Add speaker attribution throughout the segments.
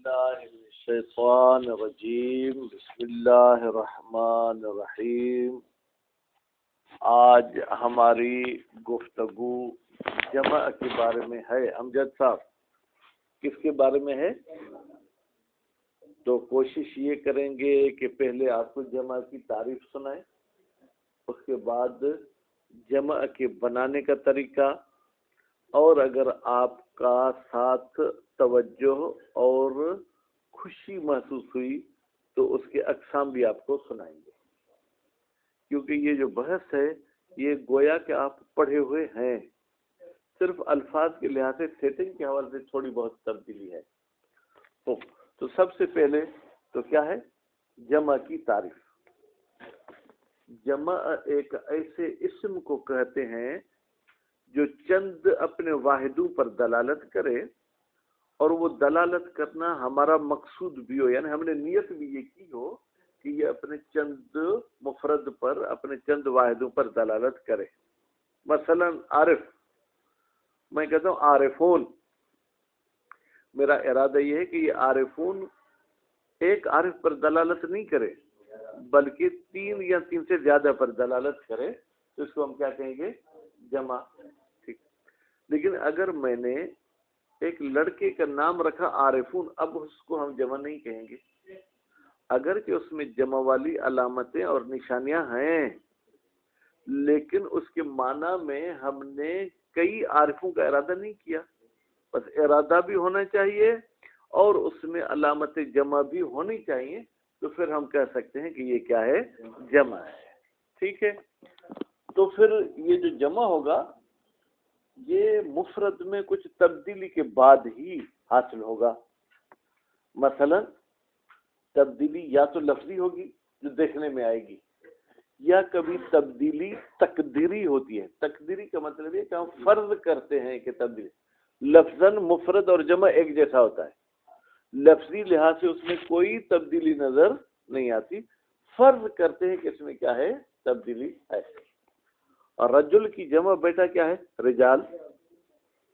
Speaker 1: باللہ من الشیطان الرجیم بسم اللہ الرحمن الرحیم۔ آج ہماری گفتگو جمع کے بارے میں ہے۔ امجد صاحب کس کے بارے میں ہے؟ تو کوشش یہ کریں گے کہ پہلے آپ کو جمع کی تعریف سنائیں، اس کے بعد جمع کے بنانے کا طریقہ، اور اگر آپ کا ساتھ توجہ اور خوشی محسوس ہوئی تو اس کے اقسام بھی آپ کو سنائیں گے، کیونکہ یہ جو بحث ہے یہ گویا کہ آپ پڑھے ہوئے ہیں، صرف الفاظ کے لحاظ سے سیٹنگ کے حوالے سے تھوڑی بہت تبدیلی ہے۔ تو سب سے پہلے تو کیا ہے جمع کی تعریف؟ جمع ایک ایسے اسم کو کہتے ہیں جو چند اپنے واحدوں پر دلالت کرے، اور وہ دلالت کرنا ہمارا مقصود بھی ہو، یعنی ہم نے نیت بھی یہ کی ہو کہ یہ اپنے چند مفرد پر، اپنے چند واحدوں پر دلالت کرے۔ مثلا عارف، میں کہتا ہوں عارفون، میرا ارادہ یہ ہے کہ یہ عارفون ایک عارف پر دلالت نہیں کرے بلکہ تین یا تین سے زیادہ پر دلالت کرے، تو اس کو ہم کیا کہیں گے؟ جمع۔ ٹھیک، لیکن اگر میں نے ایک لڑکے کا نام رکھا عارفون، اب اس کو ہم جمع نہیں کہیں گے، اگرچہ اس میں جمع والی علامتیں اور نشانیاں ہیں، لیکن اس کے معنی میں ہم نے کئی عارفوں کا ارادہ نہیں کیا، بس ارادہ بھی ہونا چاہیے اور اس میں علامت جمع بھی ہونی چاہیے، تو پھر ہم کہہ سکتے ہیں کہ یہ کیا ہے؟ جمع ہے۔ ٹھیک ہے، تو پھر یہ جو جمع ہوگا یہ مفرد میں کچھ تبدیلی کے بعد ہی حاصل ہوگا۔ مثلا تبدیلی یا تو لفظی ہوگی جو دیکھنے میں آئے گی، یا کبھی تبدیلی تقدیری ہوتی ہے۔ تقدیری کا مطلب یہ کہ ہم فرض کرتے ہیں کہ تبدیلی لفظاً مفرد اور جمع ایک جیسا ہوتا ہے، لفظی لحاظ سے اس میں کوئی تبدیلی نظر نہیں آتی، فرض کرتے ہیں کہ اس میں کیا ہے؟ تبدیلی ہے۔ اور رجل کی جمع بیٹا کیا ہے؟ رجال۔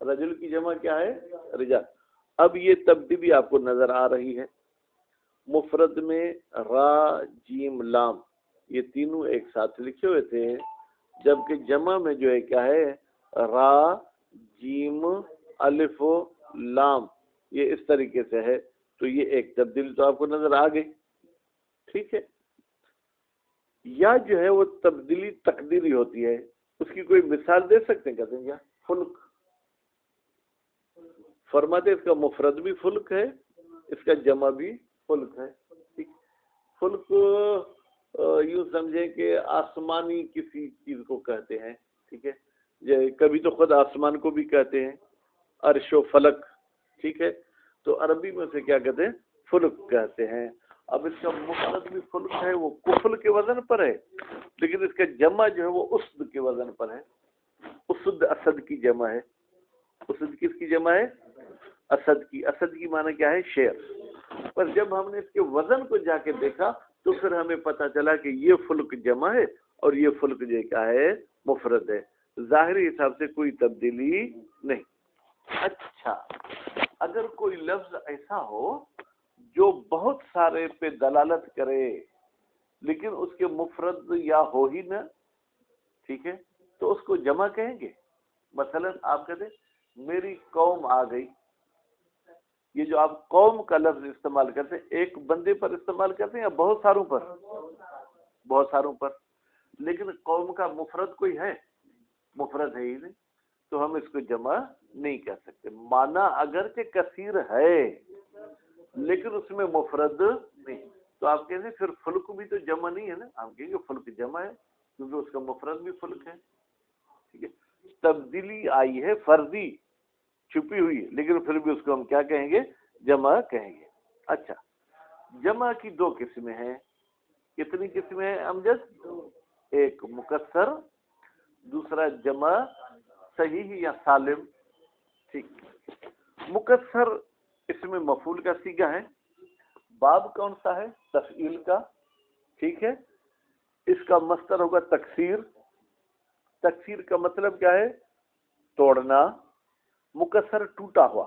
Speaker 1: رجل کی جمع کیا ہے؟ رجال۔ اب یہ تبدیلی آپ کو نظر آ رہی ہے، مفرد میں را جیم لام یہ تینوں ایک ساتھ لکھے ہوئے تھے، جبکہ جمع میں جو ہے کیا ہے؟ را جیم الف و لام، یہ اس طریقے سے ہے، تو یہ ایک تبدیلی تو آپ کو نظر آ گئی۔ ٹھیک ہے، یا جو ہے وہ تبدیلی تقدیری ہوتی ہے، اس کی کوئی مثال دے سکتے ہیں؟ کہتے ہیں کیا؟ فلک، فرماتے اس کا مفرد بھی فلک ہے، اس کا جمع بھی فلک ہے۔ ٹھیک، فلک یوں سمجھیں کہ آسمانی کسی چیز کو کہتے ہیں، ٹھیک ہے، کبھی تو خود آسمان کو بھی کہتے ہیں، عرش و فلک، ٹھیک ہے، تو عربی میں سے کیا کہتے ہیں؟ فلک کہتے ہیں۔ اب اس کا مفرد بھی فلک ہے، وہ کفل کے وزن پر ہے، لیکن اس کا جمع جو ہے وہ اسد کے وزن پر ہے۔ اسد اسد کی جمع ہے۔ اسد کس کی جمع ہے؟ اسد کی۔ اسد کی معنی کیا ہے؟ شیر۔ پر جب ہم نے اس کے وزن کو جا کے دیکھا تو پھر ہمیں پتا چلا کہ یہ فلک جمع ہے اور یہ فلک جو کیا ہے؟ مفرد ہے۔ ظاہری حساب سے کوئی تبدیلی نہیں۔ اچھا، اگر کوئی لفظ ایسا ہو جو بہت سارے پہ دلالت کرے لیکن اس کے مفرد یا ہو ہی نہ، ٹھیک ہے، تو اس کو جمع کہیں گے۔ مثلا آپ کہتے ہیں میری قوم آ گئی، یہ جو آپ قوم کا لفظ استعمال کرتے ہیں ایک بندے پر استعمال کرتے ہیں یا بہت ساروں پر؟ بہت ساروں پر، لیکن قوم کا مفرد کوئی ہے؟ مفرد ہے ہی نہیں، تو ہم اس کو جمع نہیں کہہ سکتے۔ معنی اگرچہ کثیر ہے لیکن اس میں مفرد نہیں، تو آپ کہیں پھر فلک بھی تو جمع نہیں ہے نا، ہم کہیں گے فلک جمع ہے کیونکہ اس کا مفرد بھی فلک ہے۔ ٹھیک ہے، تبدیلی آئی ہے فرضی، چھپی ہوئی، لیکن پھر بھی اس کو ہم کیا کہیں گے؟ جمع کہیں گے۔ اچھا، جمع کی دو قسمیں ہیں۔ کتنی قسمیں ہیں امجد؟ ایک مکسر، دوسرا جمع صحیح یا سالم۔ ٹھیک، مکسر اس میں مفعول کا صیغہ ہے، باب کون سا ہے؟ تفعیل کا، ٹھیک ہے، اس کا مصدر ہوگا تکسیر۔ تکسیر کا مطلب کیا ہے؟ توڑنا۔ مکسر ٹوٹا ہوا،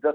Speaker 1: 10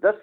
Speaker 1: 10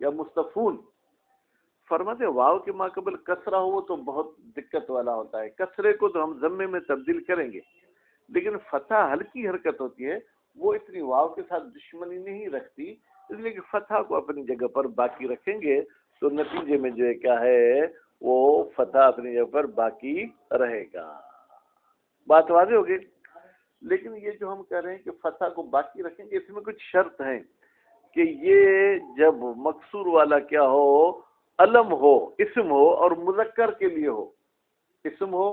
Speaker 1: یا مصطفون. فرماتے واو کے ماقبل کسرہ ہو تو بہت دقت والا ہوتا ہے. کسرے کو تو ہم ضمے میں تبدیل کریں گے، لیکن فتح ہلکی حرکت ہوتی ہے، وہ اتنی واو کے ساتھ دشمنی نہیں رکھتی، اس لیے کہ فتح کو اپنی جگہ پر باقی رکھیں گے تو نتیجے میں جو ہے کیا ہے وہ فتح اپنی جگہ پر باقی رہے گا. بات واضح ہوگی. لیکن یہ جو ہم کہہ رہے ہیں کہ فتح کو باقی رکھیں گے، اس میں کچھ شرط ہیں کہ یہ جب مکسور والا کیا ہو، علم ہو، اسم ہو اور مذکر کے لیے ہو، اسم ہو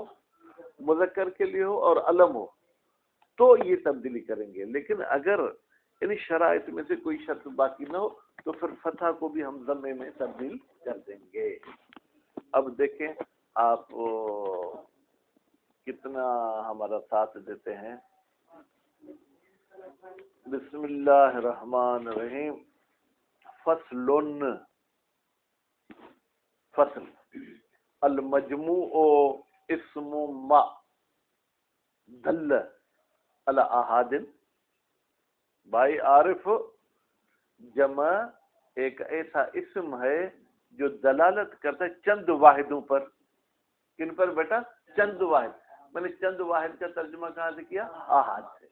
Speaker 1: مذکر کے لیے ہو اور علم ہو تو یہ تبدیلی کریں گے. لیکن اگر ان شرائط میں سے کوئی شرط باقی نہ ہو تو پھر فتح کو بھی ہم ضمے میں تبدیل کر دیں گے. اب دیکھیں آپ کتنا ہمارا ساتھ دیتے ہیں. بسم اللہ الرحمن الرحیم. فصل فصل المجموع اسم ما دل علی احاد. بھائی عارف، جمع ایک ایسا اسم ہے جو دلالت کرتا ہے چند واحدوں پر. کن پر بیٹا؟ چند واحد. میں نے چند واحد کا ترجمہ کہاں سے کیا؟ احاد سے.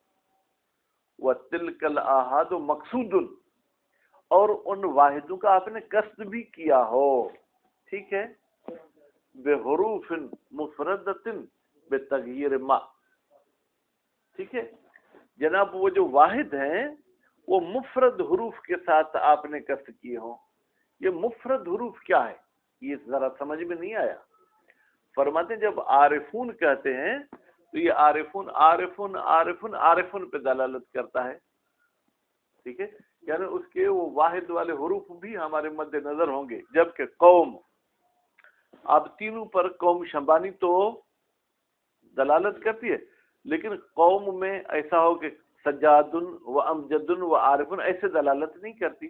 Speaker 1: وَتِلْكَ الْآحَادُ مَقْصُودٌ، اور ان واحدوں کا آپ نے قصد بھی کیا ہو. ٹھیک ہے. بِحُرُوفٍ مُفْرَدَةٍ بِتَغْیِیرِ مَا. ٹھیک ہے جناب، وہ جو واحد ہیں وہ مفرد حروف کے ساتھ آپ نے قصد کیے ہوں. یہ مفرد حروف کیا ہے یہ ذرا سمجھ میں نہیں آیا. فرماتے ہیں جب عارفون کہتے ہیں تو یہ عارفون عارفون عارفون عارفون پہ دلالت کرتا ہے. ٹھیک ہے، یعنی اس کے وہ واحد والے حروف بھی ہمارے مد نظر ہوں گے. جبکہ قوم، اب تینوں پر قوم شمبانی تو دلالت کرتی ہے، لیکن قوم میں ایسا ہو کہ سجادن و امجدن و عارفن ایسے دلالت نہیں کرتی.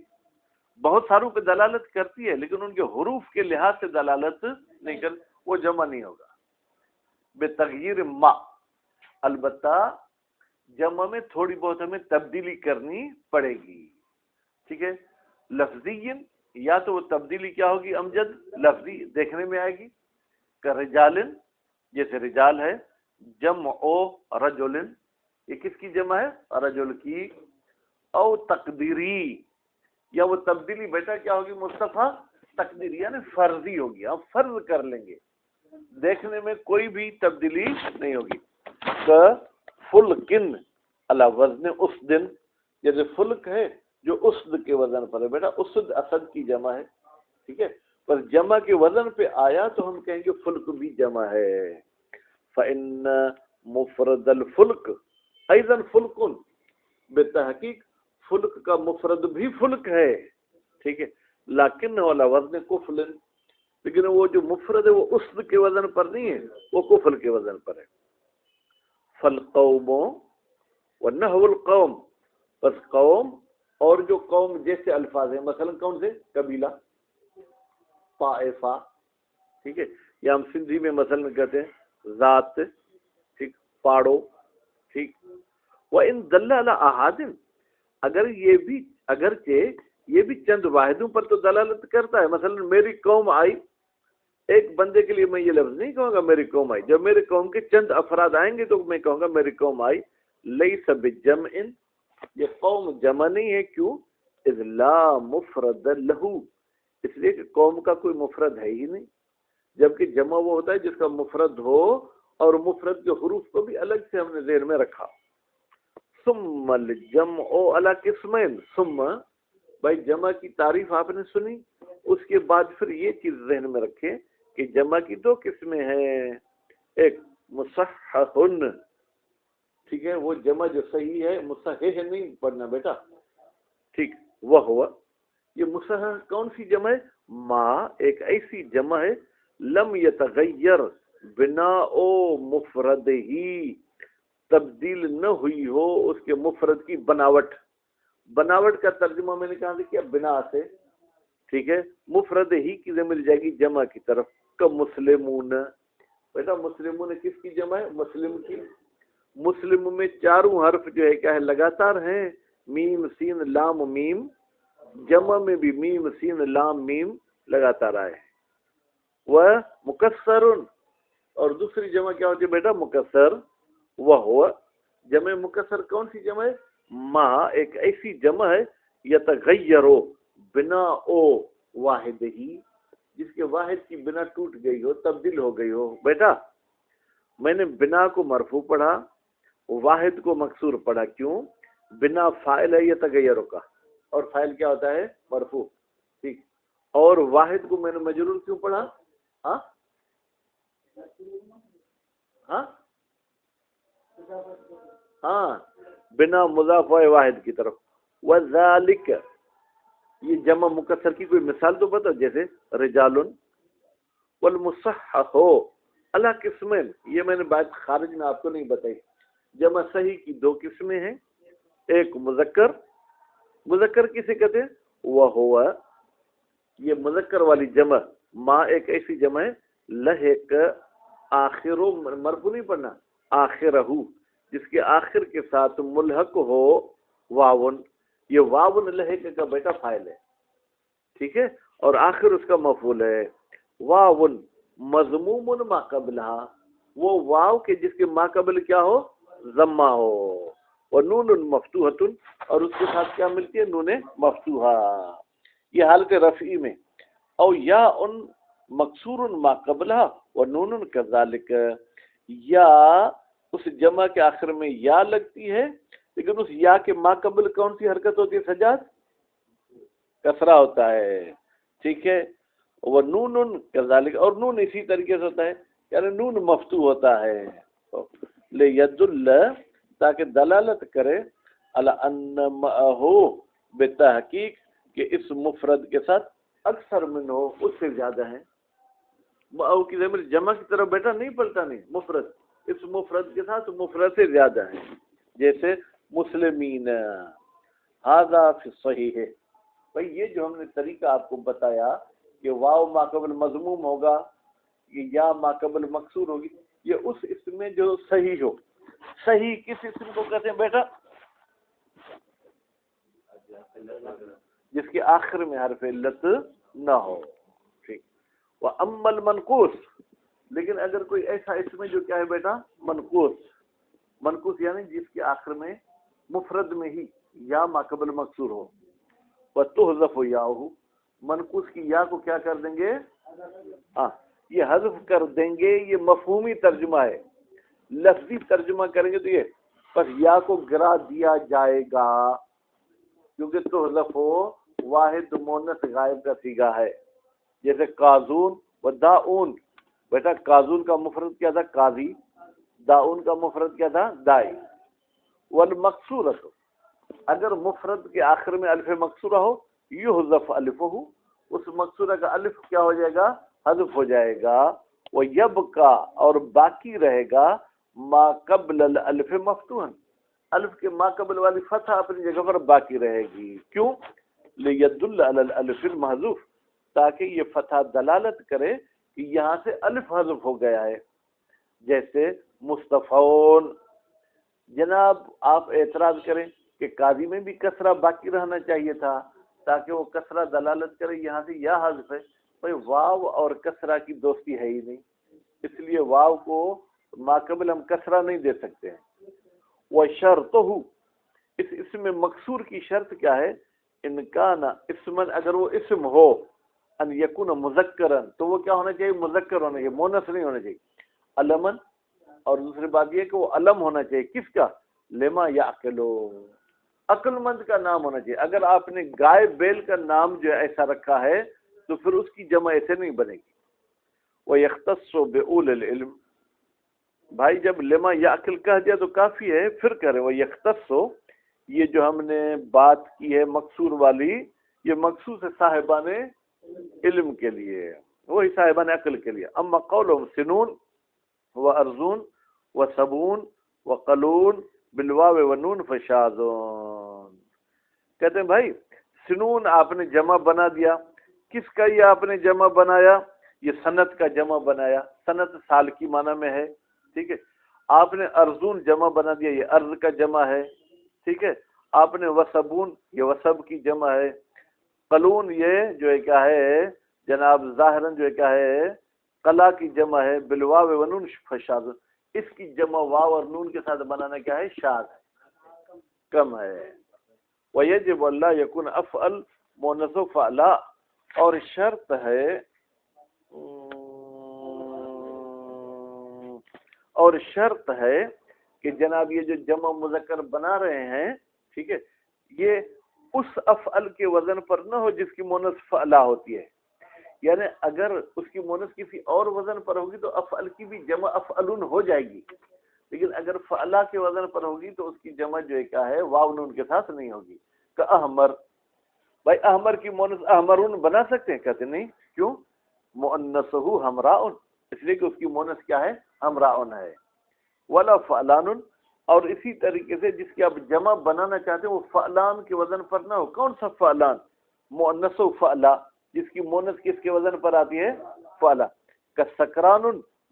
Speaker 1: بہت ساروں پہ دلالت کرتی ہے لیکن ان کے حروف کے لحاظ سے دلالت نہیں کرتی، وہ جمع نہیں ہوگا. بے تغییر ما، البتہ جمع میں تھوڑی بہت ہمیں تبدیلی کرنی پڑے گی. ٹھیک ہے. لفظی، یا تو وہ تبدیلی کیا ہوگی امجد لفظی دیکھنے میں آئے گی، کہ رجال، جیسے رجال ہے، جمع او رجل، یہ کس کی جمع ہے؟ رجل کی. او تقدیری، یا وہ تبدیلی بیٹا کیا ہوگی مصطفیٰ؟ تقدیری، یعنی فرضی ہوگی، ہم فرض کر لیں گے، دیکھنے میں کوئی بھی تبدیلی نہیں ہوگی. کہ فلکن علی وزن اسد، جیسے فلک ہے جو اسد کے وزن پر ہے. بیٹا اسد اسد کی جمع ہے. ٹھیک ہے، پر جمع کے وزن پہ آیا تو ہم کہیں گے فلک بھی جمع ہے. فَإِنَّ مفرد الفلک ایضاً فلکن، بتحقیق فلک کا مفرد بھی فلک ہے. ٹھیک ہے. لیکن والا وزن کفل، لیکن وہ جو مفرد ہے وہ اسد کے وزن پر نہیں ہے، وہ کفل کے وزن پر ہے. فالقوم ونحو القوم، بس قوم اور جو قوم جیسے الفاظ ہیں، مثلا کون سے؟ قبیلہ، طائفہ. ٹھیک ہے، یا ہم سندھی میں مثلا کہتے ہیں ذات. ٹھیک، پاڑو. ٹھیک. وَإِن دَلَّ عَلَىٰ أَحَادٍ، اگر یہ بھی اگرچہ یہ بھی چند واحدوں پر تو دلالت کرتا ہے. مثلا میری قوم آئی، ایک بندے کے لیے میں یہ لفظ نہیں کہوں گا میری قوم آئی. جب میرے قوم کے چند افراد آئیں گے تو میں کہوں گا میری قوم آئی. لَيْسَ بِجَمْعٍ، یہ قوم جمع نہیں ہے. کیوں؟ اذ لا مفرد لہو، اس لیے کہ قوم کا کوئی مفرد ہے ہی نہیں. جبکہ جمع وہ ہوتا ہے جس کا مفرد ہو، اور مفرد کے حروف کو بھی الگ سے ہم نے ذہن میں رکھا. ثم الجمع علی قسمین، ثم بھائی جمع کی تعریف آپ نے سنی، اس کے بعد پھر یہ چیز ذہن میں رکھیں کہ جمع کی دو قسمیں ہیں. ایک مصححن، ٹھیک ہے، وہ جمع جو صحیح ہے، مصحح نہیں پڑھنا بیٹا. ٹھیک، وہ ہوا یہ مصحح کون سی جمع ہے؟ ما، ایک ایسی جمع ہے لم یتغیر بناء مفرد ہی، تبدیل نہ ہوئی ہو اس کے مفرد کی بناوٹ. بناوٹ کا ترجمہ میں نے کہا سے کیا؟ بنا سے. ٹھیک ہے، مفرد ہی کی مل جائے گی جمع کی طرف. کہ مسلمون، بیٹا مسلمون کس کی جمع ہے؟ مسلم کی. مسلم میں چاروں حرف جو ہے کیا ہے؟ لگاتار ہیں، میم سین لام میم جمع میں بھی میم سین لام میم لگاتا رہا ہے. وہ مکسر، اور دوسری جمع کیا ہوتی ہے بیٹا؟ مکسر. وہ جمع مکسر کون سی جمع ہے؟ ما ایک ایسی جمع ہے یتغیرو بنا او واحد ہی، جس کے واحد کی بنا ٹوٹ گئی ہو، تبدیل ہو گئی ہو. بیٹا میں نے بنا کو مرفوع پڑھا، واحد کو مکسور پڑھا. کیوں؟ بنا فاعل ہے یتغیرو کا، اور فاعل کیا ہوتا ہے؟ مرفوع. ٹھیک. اور واحد کو میں نے مجرور کیوں پڑھا؟ ہاں ہاں ہاں، بنا مضاف واحد کی طرف. وذالک، یہ جمع مکسر کی کوئی مثال تو بتا، جیسے رجال والمصحح علی قسمین. یہ میں نے بات خارج میں آپ کو نہیں بتائی. جمع صحیح کی دو قسمیں ہیں، ایک مذکر. مذکر کسے کہتے ہیں؟ وہ ہوا، یہ مذکر والی جمع. ما ایک ایسی جمع ہے لہق آخر، مرفوع نہیں پڑھنا، آخرہ، جس کے آخر کے ساتھ ملحق ہو واون. یہ واون لہق کا بیٹا فاعل ہے، ٹھیک ہے، اور آخر اس کا مفعول ہے. واون مضموم ما قبلہا، وہ واو کے جس کے ما قبل کیا ہو؟ ضمہ ہو. وہ نون مفتوحۃ، اور اس کے ساتھ کیا ملتی ہے؟ نون مفتوحہ. یہ حالت رفعی میں. او یا ان مکسور ما قبلہا و نون کذالک، یا اس جمع کے آخر میں یا لگتی ہے، لیکن اس یا کے ما قبل کون سی حرکت ہوتی ہے سجاد؟ کسرہ ہوتا ہے. ٹھیک ہے. وہ نون کذالک، اور نون اسی طریقے سے ہوتا ہے، یعنی نون مفتوح ہوتا ہے. لیدل، تاکہ دلالت کرے، علی ان معہو، بتحقیق کہ اس مفرد کے ساتھ اکثر من ہو، اس سے زیادہ ہیں. معہو کی ضمیر جمع کی طرف بیٹا نہیں پلٹا، نہیں، مفرد، اس مفرد کے ساتھ مفرد سے زیادہ ہیں. جیسے مسلمین. ھذا فی الصحیح، بھئی یہ جو ہم نے طریقہ آپ کو بتایا کہ واو ما قبل مضموم ہوگا، یہ یا ما قبل مکسور ہوگی، یہ اس اسم میں جو صحیح ہو. صحیح کس اسم کو کہتے ہیں بیٹا؟ جس کے آخر میں حرف علت نہ ہو. ٹھیک. وَأَمَّا الْمَنْقُوص، لیکن اگر کوئی ایسا اسم ہے جو کیا ہے بیٹا؟ منقوص. منقوص یعنی جس کے آخر میں مفرد میں ہی یا ما قبل مکسور ہو. وَتُحْذَفُ یاؤہ، منقوص کی یا کو کیا کر دیں گے؟ ہاں، یہ حذف کر دیں گے. یہ مفہومی ترجمہ ہے. لفظی ترجمہ کریں گے تو یہ بس یا کو گرا دیا جائے گا، کیونکہ تحذف واحد مؤنث غائب کا صیغہ ہے. جیسے قاضون و داؤن. بیٹا قاضون کا مفرد کیا تھا؟ قاضی. داؤن کا مفرد کیا تھا؟ دائی. والمقصورۃ، اگر مفرد کے آخر میں الف مقصورہ ہو، یحذف الفہ، اس مقصورہ کا الف کیا ہو جائے گا؟ حذف ہو جائے گا. ویبقى، اور باقی رہے گا، ما قبل الالف مفتوحا، الف کے ما قبل والی فتح اپنی جگہ پر باقی رہے گی. کیوں؟ لیدل علی الالف المحذوف، تاکہ یہ فتح دلالت کرے کہ یہاں سے الف حذف ہو گیا ہے. جیسے مصطفون. جناب آپ اعتراض کریں کہ قاضی میں بھی کسرہ باقی رہنا چاہیے تھا، تاکہ وہ کسرہ دلالت کرے یہاں سے یا حذف ہے. بھائی واو اور کسرہ کی دوستی ہے ہی نہیں، اس لیے واو کو ما قبل ہم کسرہ نہیں دے سکتے ہیں. وَشَرْطُهُ، اس اسم مکسور کی شرط کیا ہے؟ ان کان اسمن، اگر وہ اسم ہو، ان یکون مذکرن، تو وہ کیا ہونا چاہیے؟ مذکر ہونا چاہیے، مونث نہیں ہونا چاہیے. علمن، اور دوسری بات یہ کہ وہ علم ہونا چاہیے. کس کا؟ لما یعقلو، عقل مند کا نام ہونا چاہیے. اگر آپ نے گائے بیل کا نام جو ایسا رکھا ہے تو پھر اس کی جمع ایسے نہیں بنے گی. وَيَخْتَصُّ بِأُولِي الْعِلْمِ، بھائی جب لما یعقل کہہ دیا تو کافی ہے، پھر کرے. وَيَخْتَصُّ، یہ جو ہم نے بات کی ہے مقصور والی، یہ مخصوص ہے صاحبان علم کے لیے، وہی صاحبان عقل کے لیے. اما قولهم سنون و ارزون و سبون و قلون بالواو و نون فشاذون. کہتے ہیں بھائی سنون آپ نے جمع بنا دیا. کس کا یہ آپ نے جمع بنایا؟ یہ سنت کا جمع بنایا. سنت سال کی معنی میں ہے، ٹھیک ہے. آپ نے ارزون جمع بنا دیا، یہ ارض کا جمع ہے، ٹھیک ہے. آپ نے وسبون، یہ وسب کی جمع ہے. قلون یہ جو ہے کیا ہے جناب ظاہراً جو ہے کیا ہے قلا کی جمع ہے بالواو ونون فشاذ، اس کی جمع واو اور نون کے ساتھ بنانا کیا ہے شاذ کم ہے. ویجب اللہ یکون افعل مؤنث فعلا، اور شرط ہے کہ جناب یہ جو جمع مذکر بنا رہے ہیں ٹھیک ہے یہ اس افعل کے وزن پر نہ ہو جس کی مؤنث فعلا ہوتی ہے. یعنی اگر اس کی مؤنث کسی اور وزن پر ہوگی تو افعل کی بھی جمع افعلون ہو جائے گی، لیکن اگر فعلا کے وزن پر ہوگی تو اس کی جمع جو ہے کیا ہے واو نون کے ساتھ نہیں ہوگی. کہ احمر، بھائی احمر کی مؤنث احمرون بنا سکتے ہیں؟ کہتے نہیں. کیوں؟ مؤنثہ حمراء، اس لیے کہ اس کی مؤنث کیا ہے حمراء ہے. ولا فعلان، اور اسی طریقے سے جس کی آپ جمع بنانا چاہتے ہیں وہ فعلان کے وزن پر نہ ہو. کون سا فعلان؟ مؤنث فعلا، جس کی مؤنث کس کے وزن پر آتی ہے فعلا. کا سکران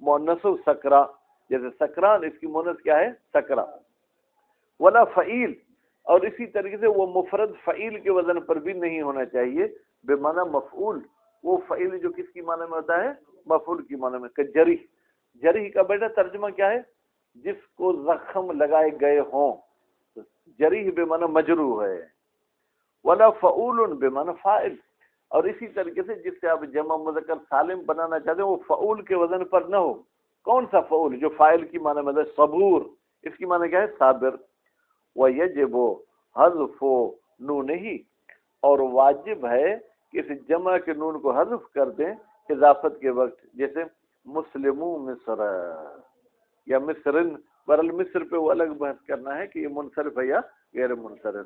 Speaker 1: مؤنث سکرا، جیسے سکران اس کی مؤنث کیا ہے سکرا. ولا فعیل، اور اسی طریقے سے وہ مفرد فعیل کے وزن پر بھی نہیں ہونا چاہیے بے معنی مفعول. وہ فعیل جو کس کی معنی میں ہوتا ہے مفعول کی معنی میں. کہ جریح، جریح کا بیٹا ترجمہ کیا ہے جس کو زخم لگائے گئے ہوں، جریح بے معنی مجروح ہے. ولا فعول بے معنی فاعل، اور اسی طریقے سے جس سے آپ جمع مذکر سالم بنانا چاہتے ہیں وہ فعول کے وزن پر نہ ہو. کون سا فعول؟ جو فاعل کی معنی میں ہے صبور، اس کی معنی کیا ہے صابر. وَيَجِبُ حذف نونہ، اور واجب ہے کہ اس جمع کے نون کو حذف کر دیں اضافت کے وقت، جیسے مسلمو مصر یا مصرن. برل مصر پہ وہ الگ بحث کرنا ہے کہ یہ منصرف ہے یا غیر منصرف.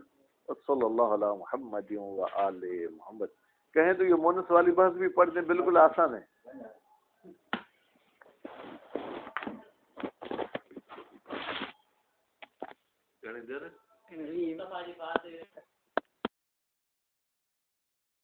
Speaker 1: صلی اللہ علی محمد و آل محمد. کہیں تو یہ مونس والی بحث بھی پڑھ دیں، بالکل آسان ہے. دے رہے